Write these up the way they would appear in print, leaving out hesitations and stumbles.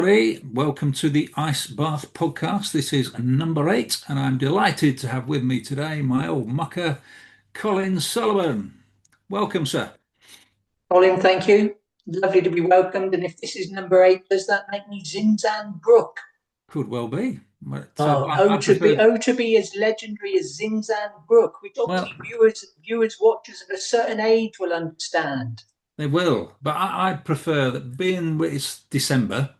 Welcome to the Ice Bath podcast. This is number 8, and I'm delighted to have with me today my old mucker, Colin Solomon. Welcome, sir. Colin, thank you. Lovely to be welcomed. And if this is number 8, does that make me Zinzan Brook? Could well be. But, Oh, I prefer, to be as legendary as Zinzan Brook, which well, obviously viewers, watchers of a certain age will understand. they will, but I prefer that being it's December,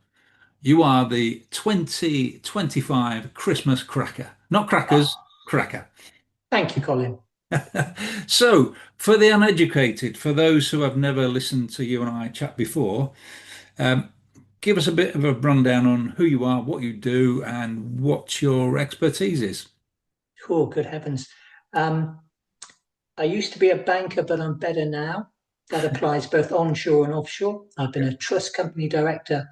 you are the 2025 Christmas cracker. Not crackers, Oh, cracker. thank you, Colin. So, for the uneducated, for those who have never listened to you and I chat before, um, give us a bit of a rundown on who you are, what you do, and what your expertise is. Oh, good heavens. Um, I used to be a banker, but I'm better now. That applies both onshore and offshore. I've been Yeah. a trust company director.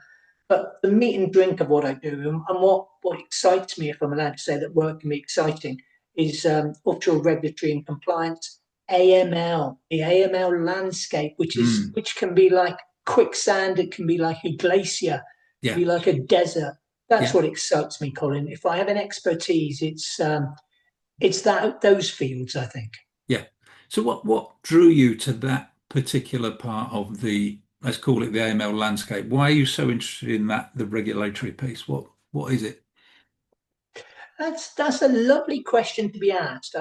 But the meat and drink of what I do and what excites me, if I'm allowed to say that work can be exciting, is offshore regulatory and compliance, AML, the AML landscape, Mm, which can be like quicksand, it can be like a glacier, it can yeah, be like a desert. That's yeah, what excites me, Colin. If I have an expertise, it's that those fields, I think. yeah. So, what drew you to that particular part of the, let's call it the AML landscape? Why are you so interested in that, the regulatory piece? What is it? That's a lovely question to be asked.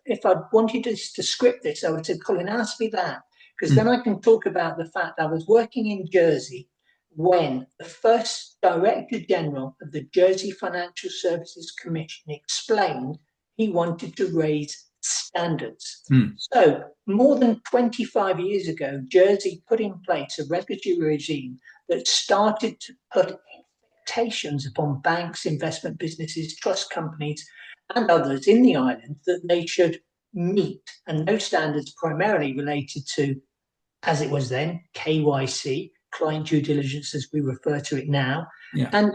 If I wanted to script this, I would say, Colin, ask me that, because then Mm, I can talk about the fact I was working in Jersey when the first Director General of the Jersey Financial Services Commission explained he wanted to raise standards. mm, So, more than 25 years ago, Jersey put in place a regulatory regime that started to put expectations upon banks, investment businesses, trust companies, and others in the island that they should meet. And those standards primarily related to, as it was then, KYC, client due diligence, as we refer to it now. yeah, And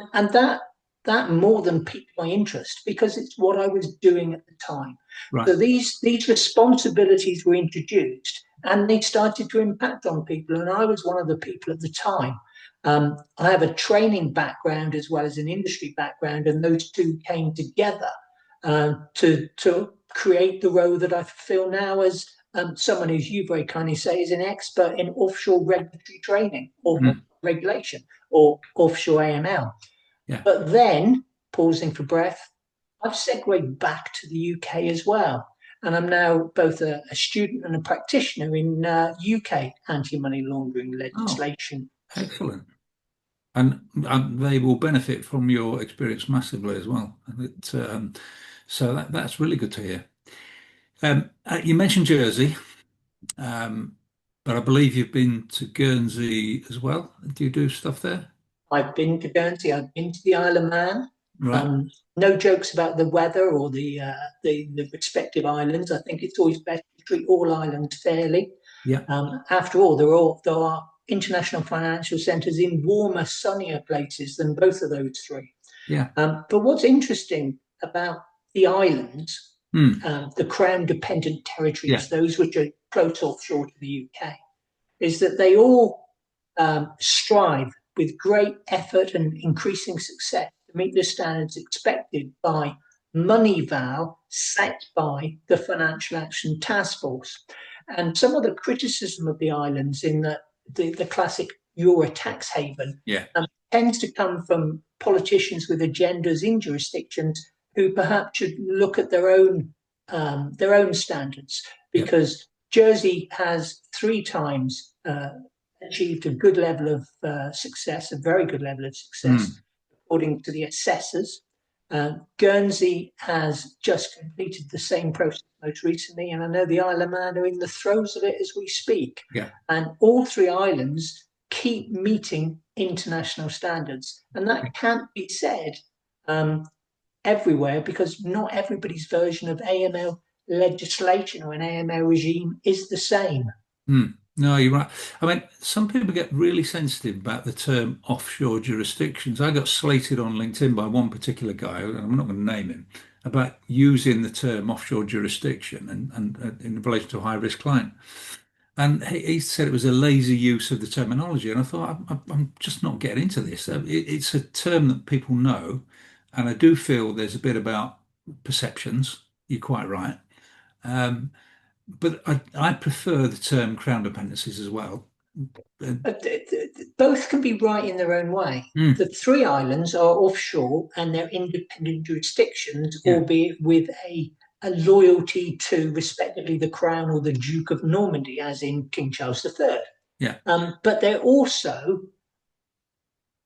that more than piqued my interest because it's what I was doing at the time. right. So these responsibilities were introduced and they started to impact on people. And I was one of the people at the time. I have a training background as well as an industry background, and those two came together to create the role that I fulfill now as someone who's you very kindly say is an expert in offshore regulatory training or Mm, regulation or offshore AML. yeah. But then, pausing for breath, I've segued back to the UK as well. And I'm now both a student and a practitioner in UK anti money laundering Oh, legislation. excellent. And they will benefit from your experience massively as well. So that's really good to hear. You mentioned Jersey, um, but I believe you've been to Guernsey as well. Do you do stuff there? I've been to Guernsey, I've been to the Isle of Man. Right. No jokes about the weather or the respective islands. I think it's always better to treat all islands fairly. Yeah. After all, there are international financial centres in warmer, sunnier places than both of those three. Yeah. But what's interesting about the islands, Hmm. the Crown dependent Yeah. territories, those which are close offshore to the UK, is that they all strive with great effort and increasing success to meet the standards expected by Moneyval set by the Financial Action Task Force. And some of the criticism of the islands in the classic you're a tax haven Yeah. tends to come from politicians with agendas in jurisdictions who perhaps should look at their own standards Yeah. because Jersey has 3 times achieved a good level of success, a very good level of success, Hmm. according to the assessors. Guernsey has just completed the same process most recently, and I know the Isle of Man are in the throes of it as we speak. Yeah. And all 3 islands keep meeting international standards, and that can't be said um, everywhere because not everybody's version of AML legislation or an AML regime is the same. Hmm. No, you're right. I mean, some people get really sensitive about the term offshore jurisdictions. I got slated on LinkedIn by one particular guy, and I'm not going to name him, about using the term offshore jurisdiction and in relation to a high risk client. And he said it was a lazy use of the terminology. And I thought, I'm just not getting into this. It's a term that people know. And I do feel there's a bit about perceptions. You're quite right. Um, but I prefer the term crown dependencies as well. Uh, Both can be right in their own way. mm, The three islands are offshore and they're independent jurisdictions, yeah, albeit with a loyalty to respectively the Crown or the Duke of Normandy, as in King Charles III. yeah, But they're also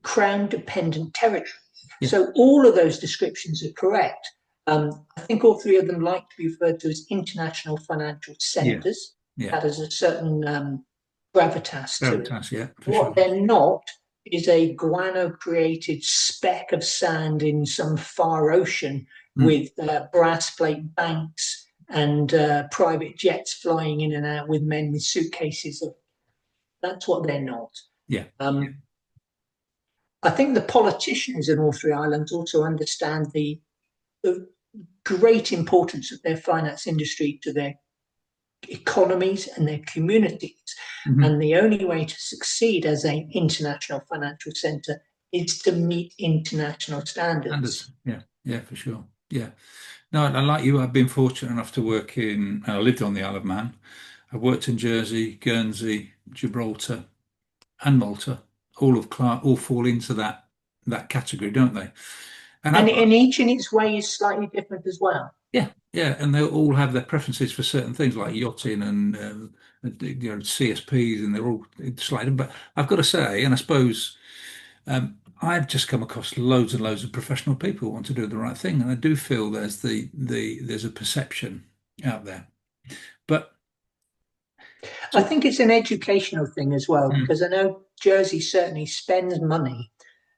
Crown dependent territories. yeah, So all of those descriptions are correct. I think all three of them like to be referred to as international financial yeah, centres. yeah. That has a certain gravitas to it. Gravitas, yeah, for What sure. they're not is a guano created speck of sand in some far ocean Mm, with brass plate banks and private jets flying in and out with men with suitcases. That's what they're not. yeah, yeah, Um, I think the politicians in all three islands also understand the great importance of their finance industry to their economies and their communities. mhm. And the only way to succeed as an international financial centre is to meet international standards. Standards, yeah, yeah, for sure. Yeah. No, and like you, I've been fortunate enough to work in, and I lived on the Isle of Man. I've worked in Jersey, Guernsey, Gibraltar, and Malta. All fall into that category, don't they? And And each in its way is slightly different as well. yeah, yeah, and they all have their preferences for certain things like yachting and CSPs, and they're all slightly. But I've got to say, and I suppose I've just come across loads and loads of professional people who want to do the right thing, and I do feel there's a perception out there. But I so, think it's an educational thing as well, mm, because I know Jersey certainly spends money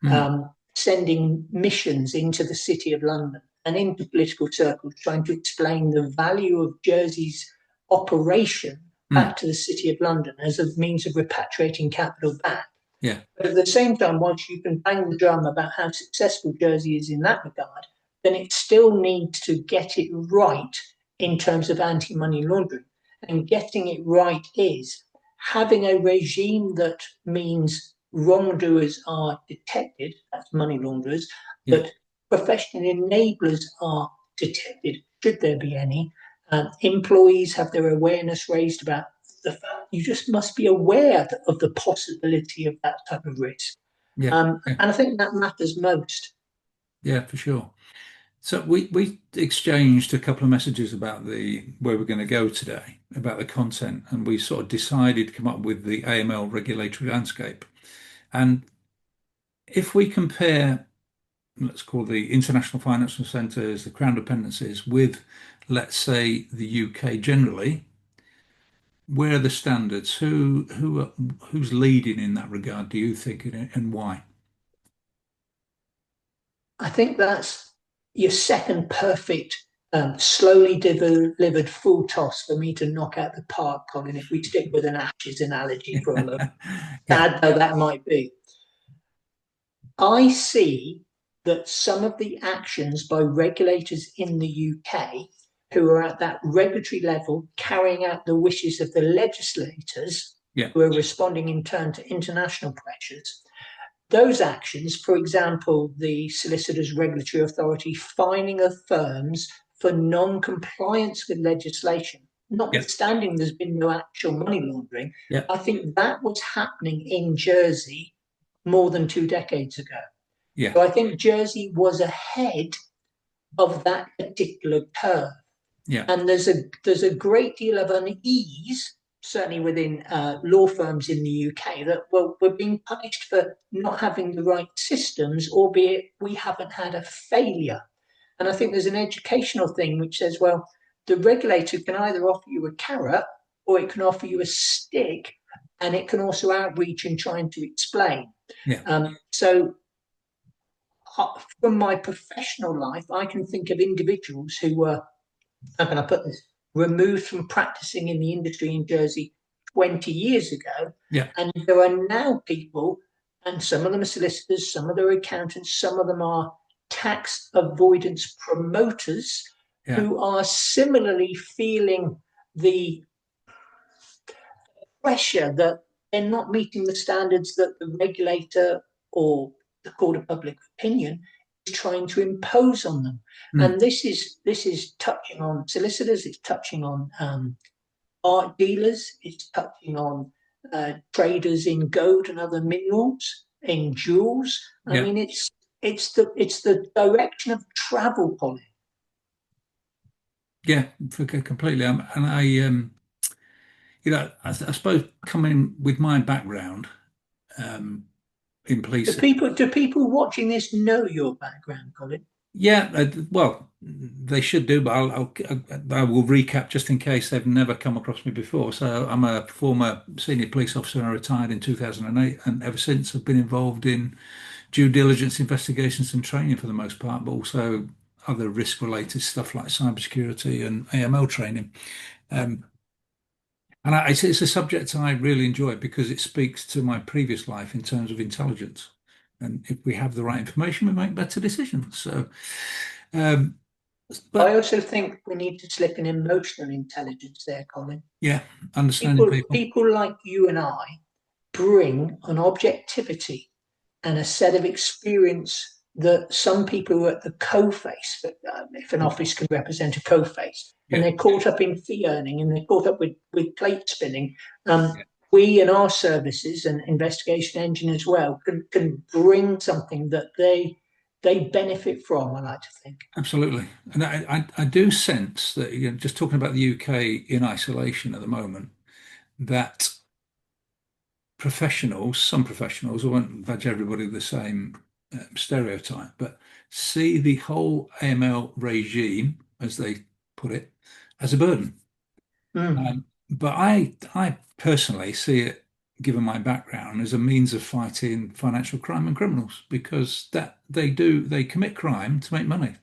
mm, sending missions into the City of London and into political circles trying to explain the value of Jersey's operation mm, back to the City of London as a means of repatriating capital back. yeah, But at the same time, once you can bang the drum about how successful Jersey is in that regard, then it still needs to get it right in terms of anti money laundering. And getting it right is having a regime that means wrongdoers are detected, that's money launderers, yeah, that professional enablers are detected, should there be any. Employees have their awareness raised about the fact you just must be aware of the possibility of that type of risk. yeah, yeah, And I think that matters most. yeah, for sure. So we exchanged a couple of messages about the where we're going to go today, about the content, and we sort of decided to come up with the AML regulatory landscape. And if we compare, let's call the international financial centres, the crown dependencies, with, let's say, the UK generally, where are the standards? Who's leading in that regard, do you think, and why? I think that's your second perfect, slowly delivered full toss for me to knock out the park, Colin, if we stick with an Ashes analogy for a moment, Yeah, sad though that might be. I see that some of the actions by regulators in the UK who are at that regulatory level carrying out the wishes of the legislators yeah, who are responding in turn to international pressures. Those actions, for example, the Solicitors Regulatory Authority fining of firms for non compliance with legislation, yeah, notwithstanding there's been no actual money laundering, yeah, I think that was happening in Jersey more than 2 decades ago. yeah, So I think Jersey was ahead of that particular curve. yeah, And there's a great deal of unease, certainly within law firms in the UK, that we're being punished for not having the right systems, albeit we haven't had a failure. And I think there's an educational thing which says, well, the regulator can either offer you a carrot or it can offer you a stick, and it can also outreach and trying to explain. yeah, So from my professional life, I can think of individuals who were, how can I put this, removed from practicing in the industry in Jersey 20 years ago. yeah, And there are now people, and some of them are solicitors, some of them are accountants, some of them are tax avoidance promoters yeah, who are similarly feeling the pressure that they're not meeting the standards that the regulator or the court of public opinion is trying to impose on them. Mm. And this is touching on solicitors, it's touching on art dealers, it's touching on traders in gold and other minerals, in jewels. I Yeah, mean, it's the direction of travel, Colin. yeah, completely. And I suppose coming with my background um, in Do policing. people watching this know your background, Colin? Yeah, well, they should do, but I will recap just in case they've never come across me before. So I'm a former senior police officer and I retired in 2008, and ever since I've been involved in due diligence investigations and training for the most part, but also other risk-related stuff like cybersecurity and AML training. Um, and it's a subject I really enjoy because it speaks to my previous life in terms of intelligence. And if we have the right information, we make better decisions. So, um, I but also think we need to slip an emotional intelligence there, Colin. yeah, understanding People, people. people like you and I bring an objectivity and a set of experience that some people who are at the co-face, if an office can represent a co-face, and Yeah, they're caught up in fee earning and they're caught up with plate spinning. yeah, We in our services and investigation engine as well can bring something that they benefit from, I like to think. absolutely. And I do sense that, just talking about the UK in isolation at the moment, that some professionals, I won't badge everybody the same stereotype, but see the whole AML regime, as they put it, as a burden. Mm. But I personally see it, given my background, as a means of fighting financial crime and criminals because they commit crime to make money.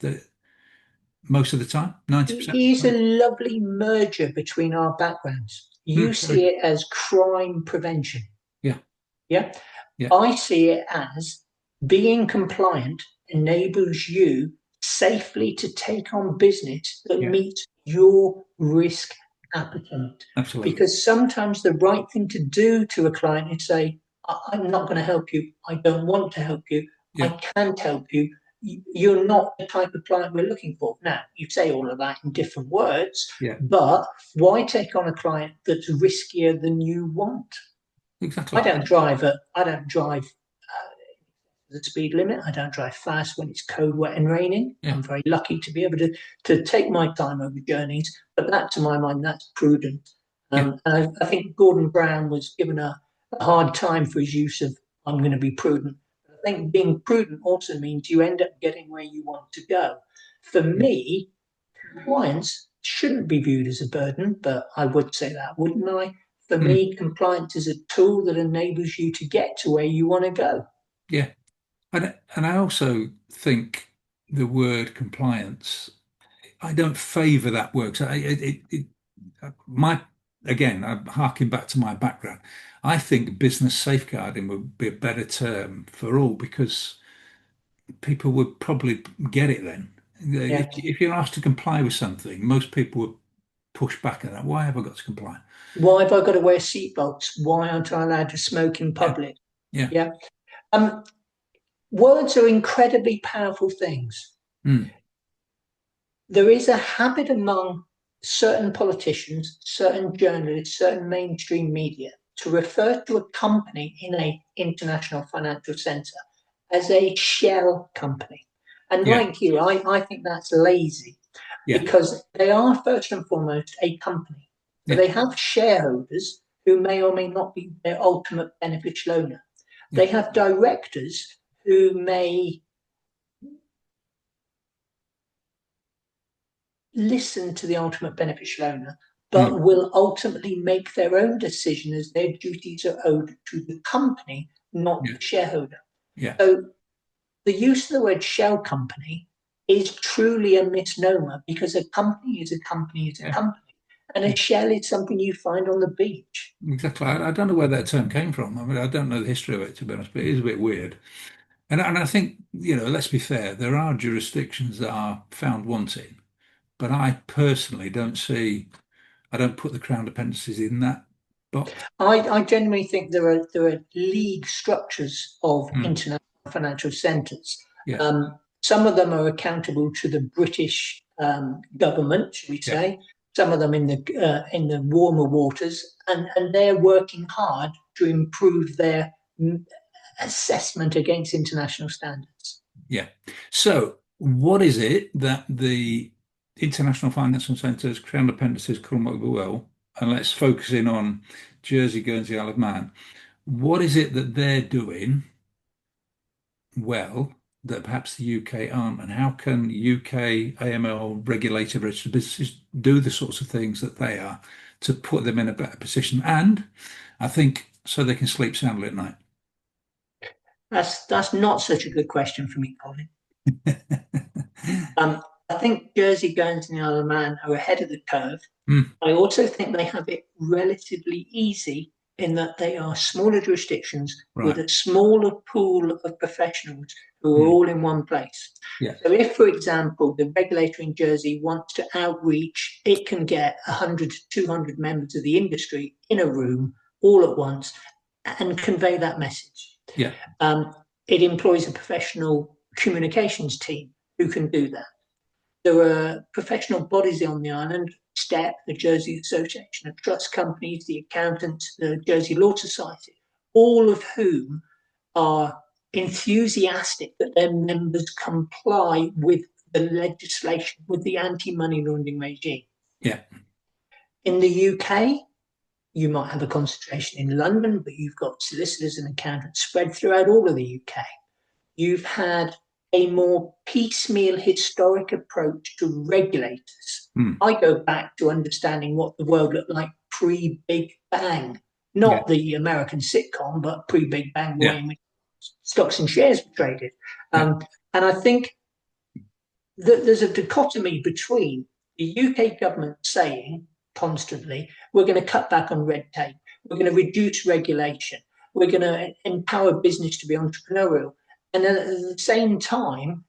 Most of the time, 90% It of is the a time. lovely merger between our backgrounds. You Very see good. it as crime prevention. Yeah, Yeah. yeah, I see it as being compliant enables you safely to take on business that yeah, meets your risk appetite. absolutely. Because sometimes the right thing to do to a client is say, I'm not going to help you. I don't want to help you. I Yeah, can't help you. You're not the type of client we're looking for. Now, you say all of that in different words, yeah, but why take on a client that's riskier than you want? exactly. I don't drive the speed limit. I don't drive fast when it's cold, wet, and raining. Yeah, I'm very lucky to be able to take my time over journeys, but that, to my mind, that's prudent. yeah, I think Gordon Brown was given a hard time for his use of "I'm going to be prudent." I think being prudent also means you end up getting where you want to go. For yeah, me, compliance shouldn't be viewed as a burden, but I would say that, wouldn't I? For mm, me, compliance is a tool that enables you to get to where you want to go. yeah. And I also think the word compliance, I don't favour that word. So my again, I'm harking back to my background. I think business safeguarding would be a better term for all because people would probably get it then. Yeah. If you're asked to comply with something, most people would push back at that. Why have I got to comply? Why have I got to wear seatbelts? Why aren't I allowed to smoke in Yeah, public? yeah, Yeah. Um, Words are incredibly powerful things. mm, There is a habit among certain politicians, certain journalists, certain mainstream media to refer to a company in a international financial center as a shell company. And yeah, like you, I think that's lazy yeah, because they are first and foremost a company. So yeah, they have shareholders who may or may not be their ultimate beneficial owner. yeah, They have directors who may listen to the ultimate beneficial owner, mm, but will ultimately make their own decision as their duties are owed to the company, not yeah, the shareholder. yeah, So the use of the word shell company is truly a misnomer because a company is a company is a yeah, company. And yeah. a shell is something you find on the beach. Exactly. I don't know where that term came from. I mean, I don't know the history of it, to be honest, but it is a bit weird. And I think, let's be fair, there are jurisdictions that are found wanting, but I personally don't see, I don't put the Crown dependencies in that. But I genuinely think there are league structures of mm, international financial centres. yeah, Some of them are accountable to the British government, should we yeah, say? Some of them in the warmer waters, and they're working hard to improve their assessment against international standards. yeah. So, what is it that the international financial centres, Crown dependencies come up with? Well, and let's focus in on Jersey, Guernsey, Isle of Man. What is it that they're doing well that perhaps the UK aren't? And how can UK AML regulated registered businesses do the sorts of things that they are to put them in a better position? And I think so they can sleep soundly at night. That's not such a good question for me, Colin. I think Jersey, Guernsey, and Isle of Man are ahead of the curve. Mm, I also think they have it relatively easy in that they are smaller jurisdictions with right. a smaller pool of professionals who are Mm, all in one place. yeah. So, if, for example, the regulator in Jersey wants to outreach, it can get 100 to 200 members of the industry in a room all at once and convey that message. Yeah. Um, it employs a professional communications team who can do that. There are professional bodies on the island, STEP, the Jersey Association of Trust Companies, the accountants, the Jersey Law Society, all of whom are enthusiastic that their members comply with the legislation, with the anti-money laundering regime. Yeah. In the UK, you might have a concentration in London, but you've got solicitors and accountants spread throughout all of the UK. You've had a more piecemeal historic approach to regulators. Mm, I go back to understanding what the world looked like pre Big Bang, yeah. not the American sitcom, but pre Big Bang, the way Yeah. in which stocks and shares were traded. Yeah. And I think that there's a dichotomy between the UK government saying constantly, we're going to cut back on red tape, we're going to reduce regulation, we're going to empower business to be entrepreneurial, and then at the same time,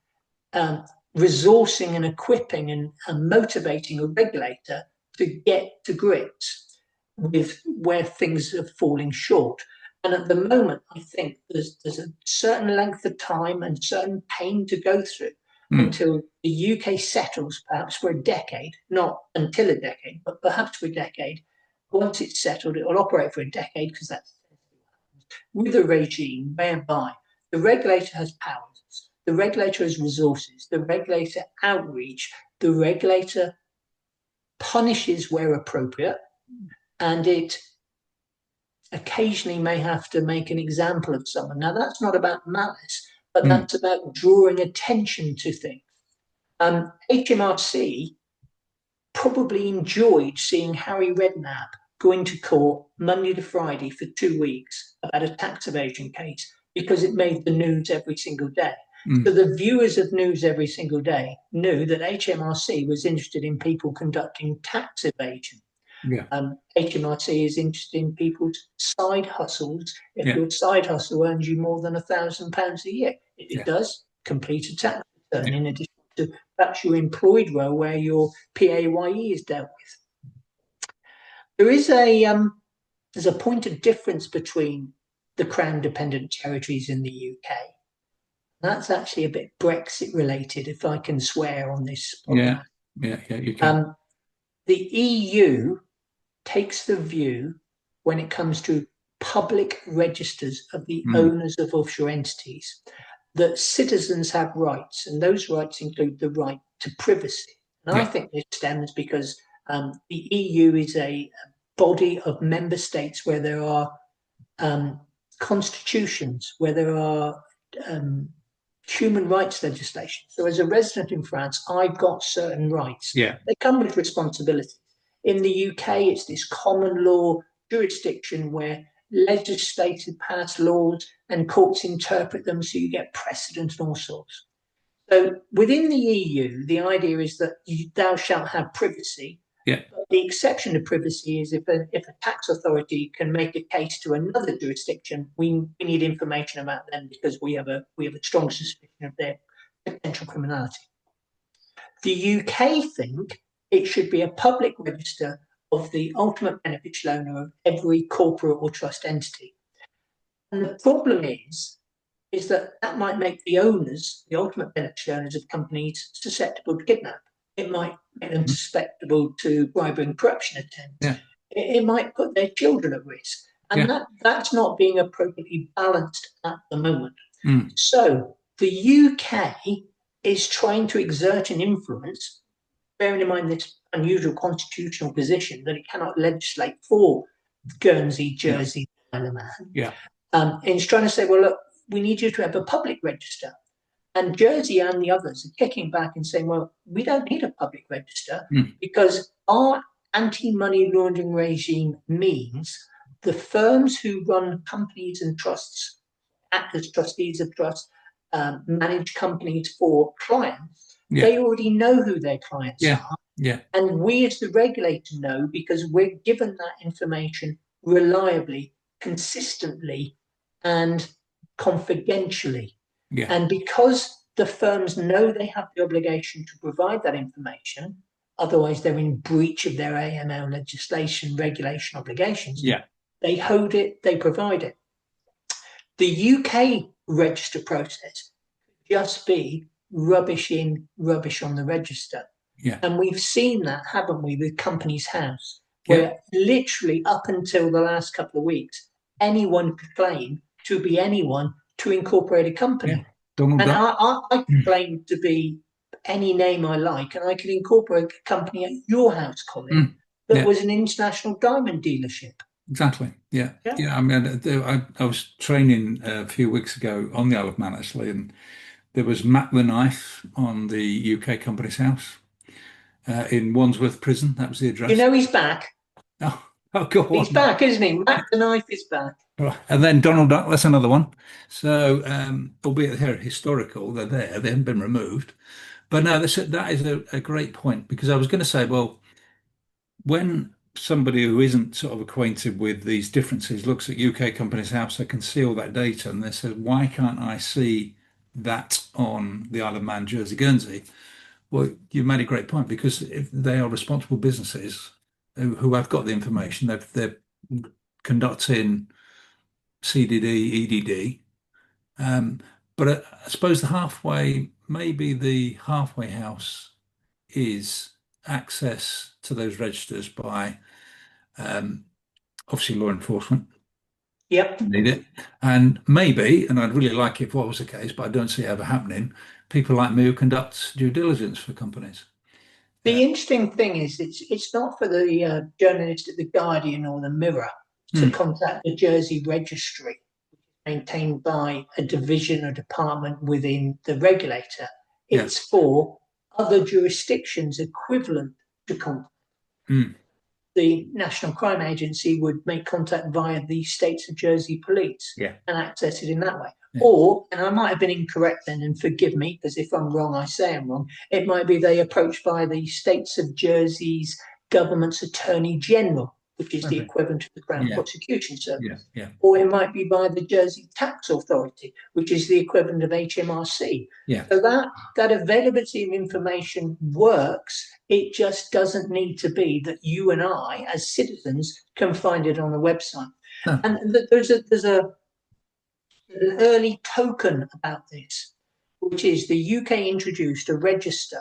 um, resourcing and equipping and motivating a regulator to get to grips with where things are falling short. And at the moment, I think there's a certain length of time and certain pain to go through Mm, until the UK settles, perhaps for a decade, not until a decade, but perhaps for a decade. Once it's settled, it will operate for a decade because that's with a regime whereby the regulator has powers, the regulator has resources, the regulator outreach, the regulator punishes where appropriate, and it occasionally may have to make an example of someone. Now, that's not about malice, but mm, that's about drawing attention to things. HMRC probably enjoyed seeing Harry Redknapp go into court Monday to Friday for 2 weeks about a tax evasion case because it made the news every single day. So mm, the viewers of news every single day knew that HMRC was interested in people conducting tax evasion. yeah. HMRC is interested in people's side hustles. If Yeah. your side hustle earns you more than £1,000 a year, if it Yeah. does, complete a tax return Yeah. in addition to perhaps your employed role where your PAYE is dealt with. There is there's a point of difference between the Crown dependent territories in the UK. That's actually a bit Brexit related, if I can swear on this Yeah. podcast. Yeah. Yeah. You can. Um, the EU takes the view when it comes to public registers of the Mm, owners of offshore entities that citizens have rights, and those rights include the right to privacy. And I yeah. think this stems because the EU is a body of member states where there are um, constitutions, where there are um, human rights legislation. So, as a resident in France, I've got certain rights. Yeah. They come with responsibilities. In the UK, it's this common law jurisdiction where legislators pass laws and courts interpret them, so you get precedent and all sorts. So, within the EU, the idea is that thou shalt have privacy. Yeah. The exception to privacy is if a tax authority can make a case to another jurisdiction, we need information about them because we have a strong suspicion of their potential criminality. The UK think it should be a public register of the ultimate beneficial owner of every corporate or trust entity. And the problem is that might make the owners, the ultimate beneficial owners of companies, susceptible to kidnap. It might make them susceptible to bribery and corruption attempts. Yeah. It might put their children at risk. And that's not being appropriately balanced at the moment. So the UK is trying to exert an influence, bearing in mind this unusual constitutional position that it cannot legislate for Guernsey, Jersey, Isle of Man. Yeah. It's trying to say, well, look, we need you to have a public register. And Jersey and the others are kicking back and saying, well, we don't need a public register because our anti-money laundering regime means the firms who run companies and trusts, act as trustees of trusts, manage companies for clients, they already know who their clients are. Yeah. And we as the regulator know because we're given that information reliably, consistently, and confidentially. Yeah. And because the firms know they have the obligation to provide that information, otherwise they're in breach of their AML legislation, regulation obligations. Yeah. They hold it, they provide it. The UK register process could just be rubbish in, rubbish on the register. Yeah. And we've seen that, haven't we, with Companies House, where literally up until the last couple of weeks, anyone could claim to be anyone to incorporate a company. Yeah. Donald Duck. I could claim to be any name I like, and I could incorporate a company at your house, Colin, that was an international diamond dealership. Exactly. Yeah. I mean, I was training a few weeks ago on the Isle of Man, actually, and there was Matt the Knife on the UK Companies House in Wandsworth Prison. That was the address. You know he's back. Oh, go on. He's back, isn't he? Matt the Knife is back. Right. And then Donald Duck, that's another one. So, albeit they're historical, they're there, they haven't been removed. But no, that is a great point, because I was going to say, well, when somebody who isn't sort of acquainted with these differences looks at UK Companies House, they can see all that data and they say, why can't I see that on the Isle of Man, Jersey, Guernsey? Well, you made a great point, because if they are responsible businesses who have got the information, they're conducting CDD, EDD. But I suppose maybe the halfway house is access to those registers by obviously law enforcement. Yep. Need it. And maybe, and I'd really like it if that was the case, but I don't see it ever happening, people like me who conduct due diligence for companies. The interesting thing is it's not for the journalist at The Guardian or The Mirror to contact the Jersey Registry, maintained by a division or department within the regulator. It's for other jurisdictions equivalent to contact. The National Crime Agency would make contact via the States of Jersey Police and access it in that way. Or, and I might have been incorrect then, and forgive me, because if I'm wrong, I say I'm wrong, it might be they approach by the States of Jersey's government's Attorney General, which is the equivalent of the Crown Prosecution Service. Or it might be by the Jersey Tax Authority, which is the equivalent of HMRC. So that availability of information works. It just doesn't need to be that you and I, as citizens, can find it on a website. And there's an early token about this, which is the UK introduced a register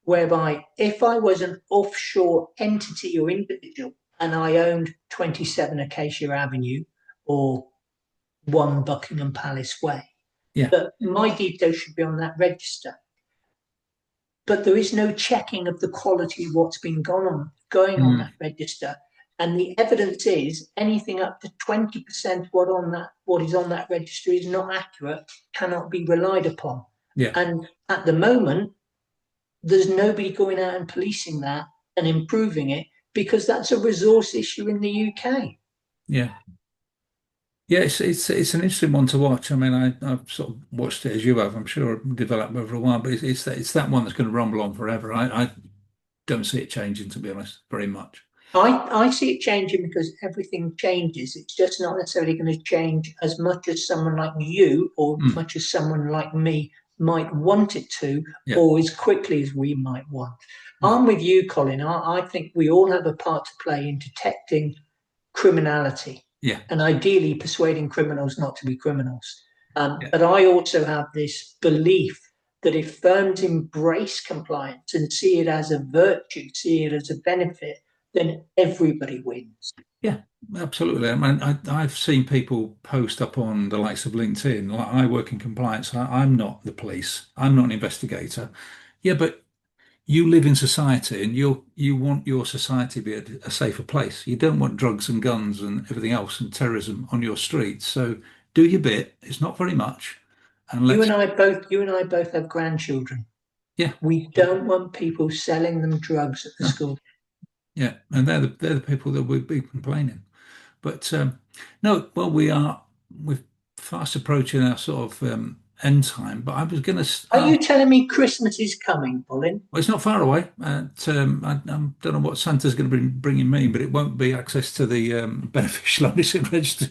whereby if I was an offshore entity or individual and I owned 27 Acacia Avenue or 1 Buckingham Palace Way, that my details should be on that register. But there is no checking of the quality of what's been going on that register. And the evidence is anything up to 20% what is on that register is not accurate, cannot be relied upon. And at the moment, there's nobody going out and policing that and improving it, because that's a resource issue in the UK. It's an interesting one to watch. I mean, I've sort of watched it as you have. I'm sure it'll develop over a while, but it's that one that's going to rumble on forever. I don't see it changing, to be honest, very much. I see it changing because everything changes. It's just not necessarily going to change as much as someone like you or much as someone like me might want it to, or as quickly as we might want. Mm. I'm with you, Colin. I think we all have a part to play in detecting criminality Yeah, and ideally persuading criminals not to be criminals. yeah, But I also have this belief that if firms embrace compliance and see it as a virtue, see it as a benefit, then everybody wins. yeah, absolutely. I mean, I've seen people post up on the likes of LinkedIn, like I work in compliance. I'm not the police. I'm not an investigator. Yeah, but you live in society and you want your society to be a safer place. You don't want drugs and guns and everything else and terrorism on your streets. So do your bit. It's not very much. And let's, You and I both have grandchildren. yeah, We yeah, don't want people selling them drugs at the no, school. yeah. And they're the people that would be complaining. But no, well, we're fast approaching our sort of end time. But I was going to Are ask, you telling me Christmas is coming, Colin? well, it's not far away. I don't know what Santa's going to be bringing me, but it won't be access to the beneficial ownership register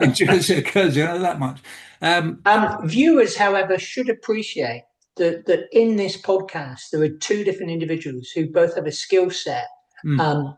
in Jersey occurs, you know that much. Um, Viewers, however, should appreciate that in this podcast, there are two different individuals who both have a skill set mm, um,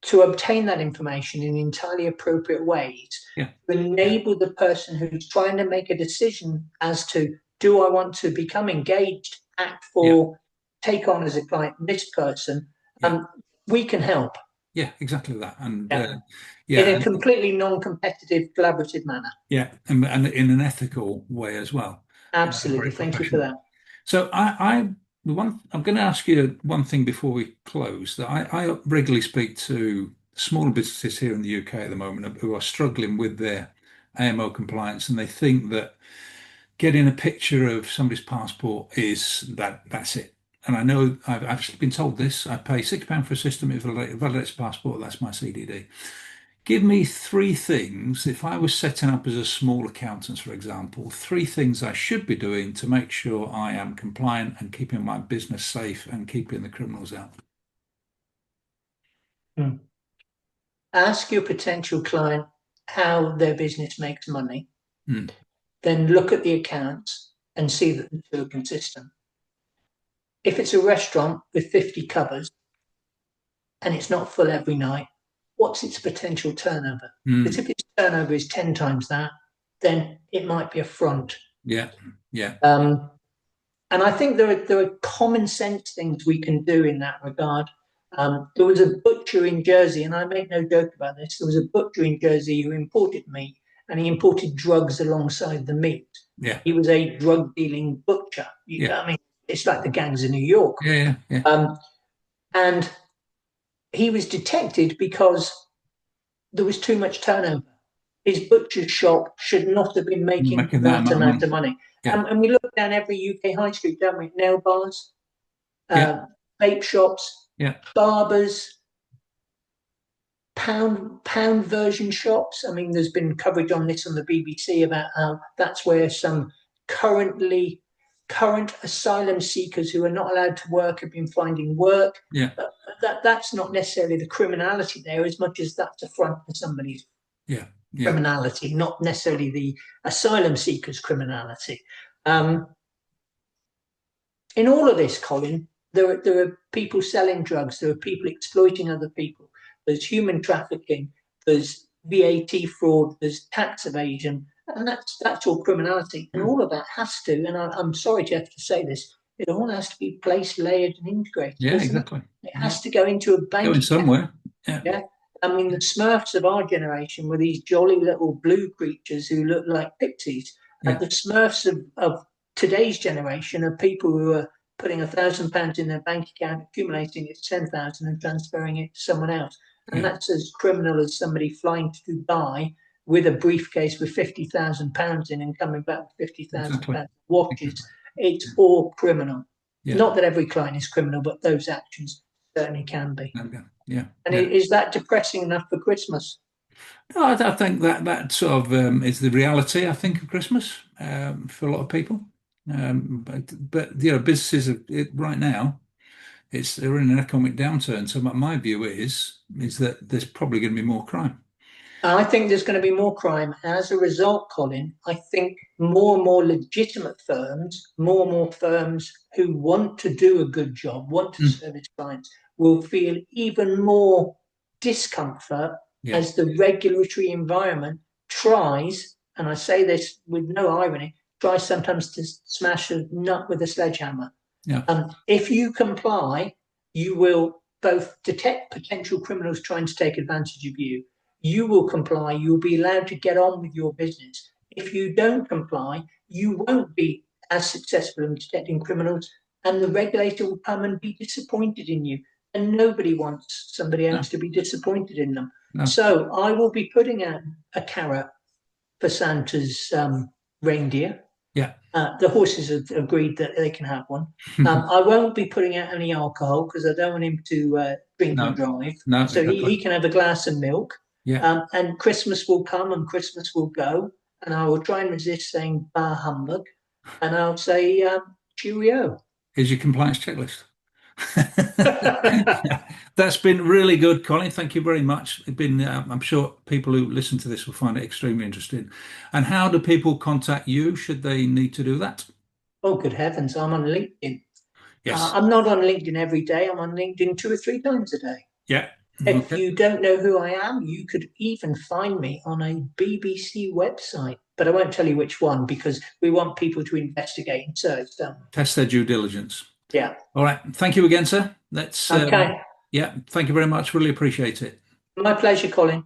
to obtain that information in entirely appropriate ways yeah, to yeah, enable the person who's trying to make a decision as to do I want to become engaged, act yeah, for, take on as a client this person, yeah, we can help. yeah, exactly that. And Yeah. In yeah, a completely non-competitive, collaborative manner. yeah, and in an ethical way as well, Absolutely. very Thank you for professional. that. So the one I'm going to ask you one thing before we close. That I regularly speak to small businesses here in the UK at the moment who are struggling with their AML compliance, and they think that getting a picture of somebody's passport is that's it. And I know I've actually been told this. I pay £6 for a system. It validates passport. That's my CDD. Give me three things, if I was setting up as a small accountant, for example, three things I should be doing to make sure I am compliant and keeping my business safe and keeping the criminals out. Hmm. Ask your potential client how their business makes money, Mm, then look at the accounts and see that the two are consistent. If it's a restaurant with 50 covers and it's not full every night, what's its potential turnover? Because mm, if its turnover is 10 times that, then it might be a front. yeah, yeah, Um, and I think there are common sense things we can do in that regard. There was a butcher in Jersey, and I make no joke about this. There was a butcher in Jersey who imported meat, and he imported drugs alongside the meat. yeah, He was a drug dealing butcher. yeah, I mean, it's like the gangs in New York. yeah, yeah, yeah. Um, and he was detected because there was too much turnover. His butcher's shop should not have been making Making that that amount of amount money. of money. Yeah, And we look down every UK high street, don't we? Nail bars, yeah, uh, vape shops, yeah, barbers, pound version shops. I mean, there's been coverage on this on the BBC about how that's where some current asylum seekers who are not allowed to work have been finding work. yeah, But that's not necessarily the criminality there, as much as that's a front for somebody's yeah, yeah. criminality, not necessarily the asylum seekers' criminality. Um, in all of this, Colin, there are people selling drugs, there are people exploiting other people, there's human trafficking, there's VAT fraud, there's tax evasion, and that's all criminality. And Mm, all of that has to, and I'm sorry to have to say this, it all has to be placed, layered, and integrated, yeah, doesn't it? exactly. It Yeah, has to go into a bank going account. somewhere. Yeah, Yeah. I mean, the Smurfs of our generation were these jolly little blue creatures who looked like pixies. And yeah, the Smurfs of today's generation are people who are putting £1,000 in their bank account, accumulating it to 10,000 and transferring it to someone else. And yeah, that's as criminal as somebody flying to Dubai with a briefcase with £50,000 in and coming back with exactly. £50,000 watches. It's all criminal. Yeah, Not that every client is criminal, but those actions certainly can be. okay. Yeah, And yeah. is that depressing enough for Christmas? No, I think that sort of is the reality, I think, of Christmas for a lot of people. But you know, businesses right now, they're in an economic downturn. So my view is that there's probably going to be more crime. I think there's going to be more crime. As a result, Colin, I think more and more legitimate firms, more and more firms who want to do a good job, want to Mm. service clients, will feel even more discomfort Yeah, as the regulatory environment tries, and I say this with no irony, tries sometimes to smash a nut with a sledgehammer. yeah, If you comply, you will both detect potential criminals trying to take advantage of you. You will comply, you'll be allowed to get on with your business. If you don't comply, you won't be as successful in detecting criminals, and the regulator will come and be disappointed in you. And nobody wants somebody no, else to be disappointed in them. no, So I will be putting out a carrot for Santa's reindeer. yeah. The horses have agreed that they can have one. I won't be putting out any alcohol because I don't want him to drink and No, drive. no, So exactly. he can have a glass of milk. Yeah. And Christmas will come and Christmas will go. And I will try and resist saying bah humbug. And I'll say cheerio. Here's your compliance checklist. That's been really good, Colin. Thank you very much. It's been, I'm sure people who listen to this will find it extremely interesting. And how do people contact you should they need to do that? Oh, good heavens, I'm on LinkedIn. Yes. I'm not on LinkedIn every day. I'm on LinkedIn 2 or 3 times a day. Yeah. If Okay. you don't know who I am, you could even find me on a BBC website, but I won't tell you which one because we want people to investigate and search them. Test their due diligence. Yeah. All right. Thank you again, sir. Okay. Yeah, thank you very much. Really appreciate it. My pleasure, Colin.